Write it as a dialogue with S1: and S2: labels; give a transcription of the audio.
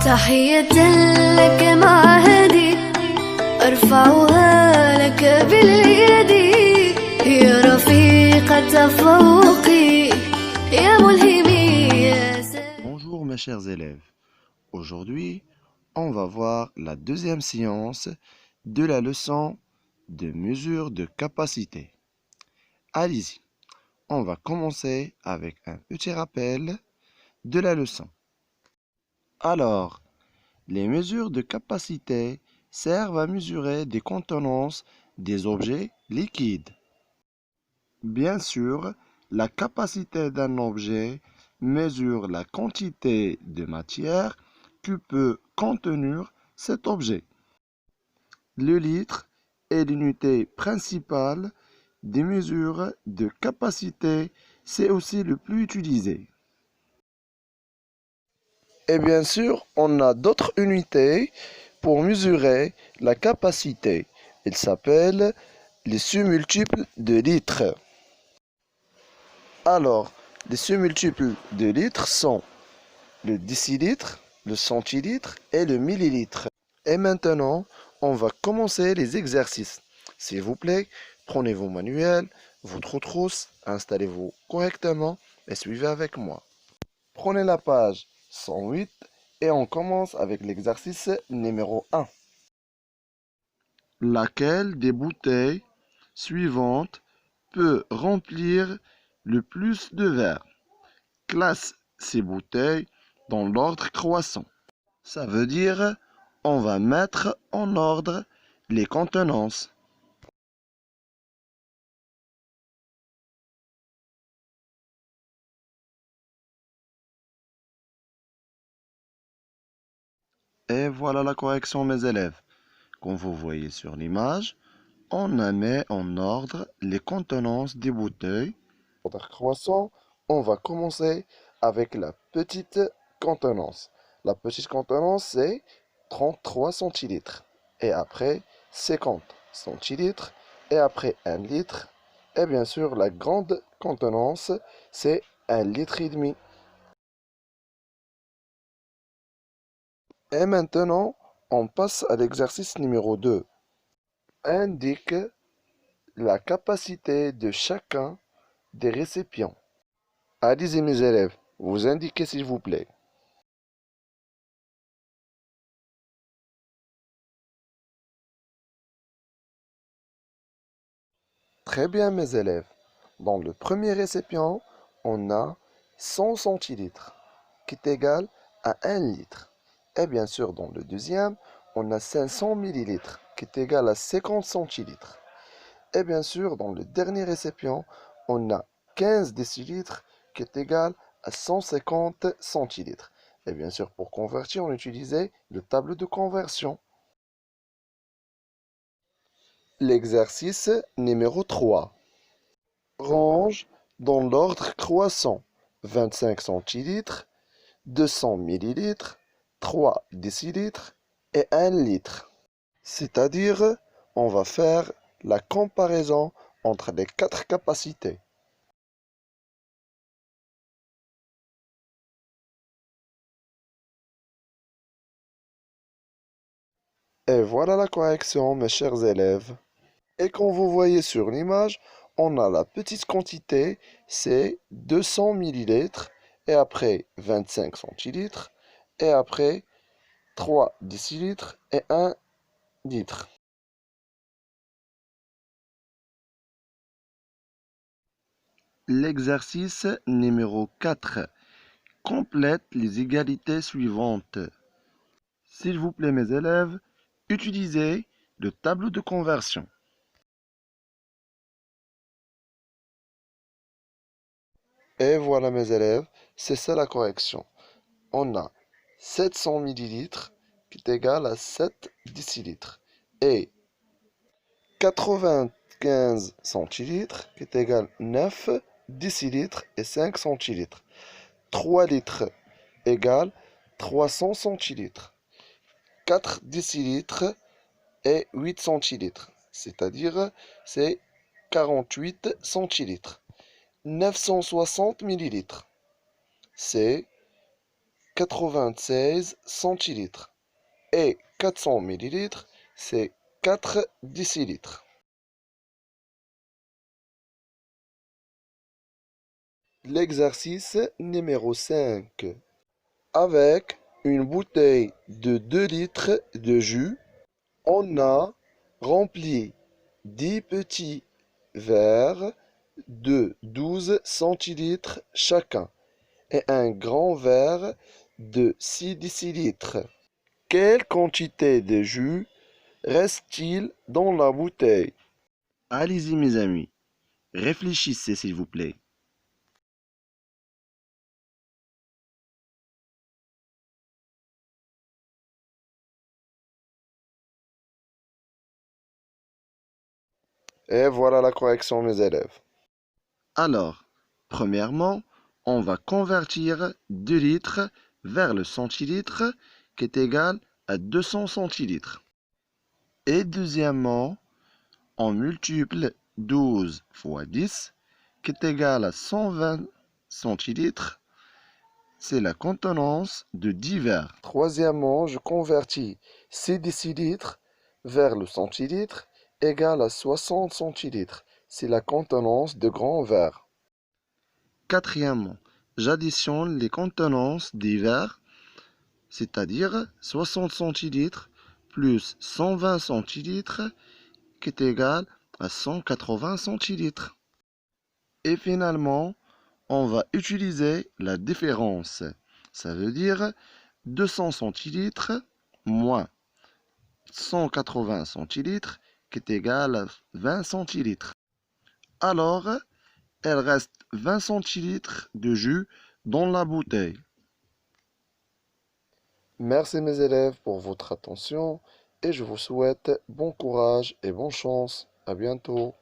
S1: تحية لك معهدي أرفعها لك باليد يا رفيق تفوقي يا ملهمي يا
S2: Bonjour mes chers élèves. Aujourd'hui, on va voir la deuxième séance de la leçon de mesure de capacité. Allez-y, on va commencer avec un petit rappel de la leçon. Alors, les mesures de capacité servent à mesurer des contenances des objets liquides. Bien sûr, la capacité d'un objet mesure la quantité de matière que peut contenir cet objet. Le litre est l'unité principale des mesures de capacité, c'est aussi le plus utilisé. Et bien sûr, on a d'autres unités pour mesurer la capacité. Ils s'appellent les submultiples de litres. Alors, les submultiples de litres sont le décilitre, le centilitre et le millilitre. Et maintenant, on va commencer les exercices. S'il vous plaît, prenez vos manuels, votre trousse, installez-vous correctement et suivez avec moi. Prenez la page 108 et on commence avec l'exercice numéro 1. Laquelle des bouteilles suivantes peut remplir le plus de verre? Classe ces bouteilles dans l'ordre croissant. Ça veut dire on va mettre en ordre les contenances. Et voilà la correction mes élèves. Comme vous voyez sur l'image, on a mis en ordre les contenances des bouteilles. Ordre croissant, on va commencer avec la petite contenance. La petite contenance, c'est 33 centilitres. Et après, 50 centilitres. Et après, 1 litre. Et bien sûr, la grande contenance, c'est 1 litre et demi. Et maintenant, on passe à l'exercice numéro 2. Indique la capacité de chacun des récipients. Allez-y mes élèves, vous indiquez s'il vous plaît. Très bien mes élèves. Dans le premier récipient, on a 100 centilitres, qui est égal à 1 litre. Et bien sûr, dans le deuxième, on a 500 millilitres, qui est égal à 50 centilitres. Et bien sûr, dans le dernier récipient, on a 15 décilitres, qui est égal à 150 centilitres. Et bien sûr, pour convertir, on utilisait le tableau de conversion. L'exercice numéro 3. Range dans l'ordre croissant 25 centilitres, 200 millilitres, 3 décilitres et 1 litre. C'est-à-dire, on va faire la comparaison entre les 4 capacités. Et voilà la correction, mes chers élèves. Et comme vous voyez sur l'image, on a la petite quantité, c'est 200 millilitres, et après 25 centilitres, et après 3 décilitres et 1 litre. L'exercice numéro 4 complète les égalités suivantes. S'il vous plaît mes élèves, utilisez le tableau de conversion. Et voilà mes élèves, c'est ça la correction. On a 700 millilitres qui est égal à 7 décilitres et 95 centilitres qui est égal à 9 décilitres et 5 centilitres. 3 litres égale 300 centilitres. 4 décilitres et 8 centilitres, c'est-à-dire c'est 48 centilitres. 960 millilitres, c'est 96 centilitres. Et 400 millilitres, c'est 4 décilitres. L'exercice numéro 5. Avec une bouteille de 2 litres de jus, on a rempli 10 petits verres de 12 centilitres chacun et un grand verre de 6 décilitres. Quelle quantité de jus reste-t-il dans la bouteille? Allez-y mes amis, réfléchissez s'il vous plaît. Et voilà la correction mes élèves. Alors, premièrement, on va convertir 2 litres vers le centilitre qui est égal à 200 centilitres. Et deuxièmement, on multiplie 12 fois 10 qui est égal à 120 centilitres. C'est la contenance de 10 verres. Troisièmement, je convertis 6 décilitres vers le centilitre égal à 60 centilitres. C'est la contenance de grands verres. Quatrièmement, j'additionne les contenances des verres, c'est-à-dire 60 centilitres plus 120 centilitres qui est égal à 180 centilitres. Et finalement, on va utiliser la différence. Ça veut dire 200 centilitres moins 180 centilitres qui est égal à 20 centilitres. Alors, il reste 20 centilitres de jus dans la bouteille. Merci mes élèves pour votre attention et je vous souhaite bon courage et bonne chance. À bientôt.